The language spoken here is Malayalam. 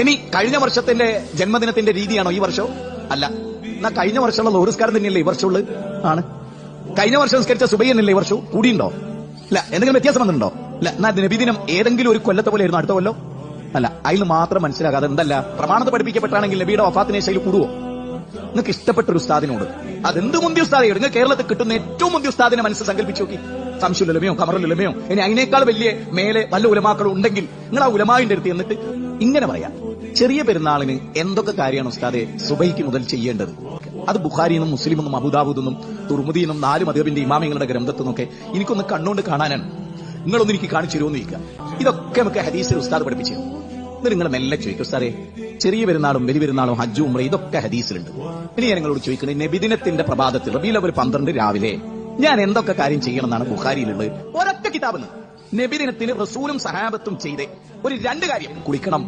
ഇനി കഴിഞ്ഞ വർഷത്തിന്റെ ജന്മദിനത്തിന്റെ രീതിയാണോ ഈ വർഷവും? അല്ല. എന്നാ കഴിഞ്ഞ വർഷമുള്ള ലോറിസ്കാരം തന്നെയല്ലേ ഈ വർഷമുള്ളത്? ആണ്. കഴിഞ്ഞ വർഷം നിസ്കരിച്ച സുബൈയന്നല്ലേ ഈ വർഷവും? കൂടിയുണ്ടോ? അല്ല. എന്തെങ്കിലും വ്യത്യാസം വന്നിട്ടുണ്ടോ? അല്ല. എന്നാ നബിദിനം ഏതെങ്കിലും ഒരു കൊല്ലത്തെ പോലെ ആയിരുന്നു അടുത്ത കൊല്ലോ? അല്ല. അതിൽ മാത്രം മനസ്സിലാകാതെ എന്തല്ല പ്രമാണത്ത് പഠിപ്പിക്കപ്പെട്ടാണെങ്കിൽ നബിയുടെ വഫാത്തിന് ശൈലി കൂടുവോ? നിങ്ങൾക്ക് ഇഷ്ടപ്പെട്ട ഒരു ഉസ്താദിനോട് അതെന്ത് മുന്തിയ ഉസ്താദയോ നിങ്ങൾ കേരളത്തിൽ കിട്ടുന്ന ഏറ്റവും മുന്തിയ ഉസ്താദിനെ മനസ്സ് സങ്കല്പിച്ചു നോക്കി. സംശുലുലമയോ കമറുലുലമയോ ഇനി അതിനേക്കാൾ വലിയ മേലെ വല്ല ഉലമാക്കളും ഉണ്ടെങ്കിൽ നിങ്ങൾ ആ ഉലമാവിന്റെ അടുത്ത് എന്നിട്ട് ഇങ്ങനെ പറയാം, ചെറിയ പെരുന്നാളിന് എന്തൊക്കെ കാര്യമാണ് ഉസ്താദെ സുബൈക്ക് മുതൽ ചെയ്യേണ്ടത്? അത് ബുഖാരിന്നും മുസ്ലിമെന്നും അബൂദാവൂദെന്നും തുർമുദിന്നും 4 മദ്ഹബിന്റെ ഇമാമിങ്ങളുടെ ഗ്രന്ഥത്തിൽ നിന്നൊക്കെ എനിക്കൊന്ന് കണ്ണുകൊണ്ട് കാണാനാണ്. നിങ്ങളൊന്ന് എനിക്ക് കാണിച്ചു തരുമെന്ന് ചോദിക്കാം. ഇതൊക്കെ നമുക്ക് ഹദീസിൽ ഉസ്താദ് പഠിപ്പിച്ചു. ഇത് നിങ്ങൾ മെല്ലെ ചോദിക്കും, ഉസ്താദെ ചെറിയ പെരുന്നാളും വലിയ പെരുന്നാളും ഹജ്ജും ഉംറ ഇതൊക്കെ ഹദീസിലുണ്ട്. ഇനി ഞാൻ നിങ്ങളോട് ചോദിക്കുന്നത്, നബിദിനത്തിന്റെ പ്രഭാതത്തിൽ റബീഉൽ അവ്വൽ 12 രാവിലെ ഞാൻ എന്തൊക്കെ കാര്യം ചെയ്യണമെന്നാണ് ബുഖാരിയിലുള്ളത്? ഒരൊറ്റ കിതാബിന് നബിദിനത്തിന് റസൂലും സഹാബത്തും ചെയ്തേ ഒരു 2 കാര്യം. കുളിക്കണം,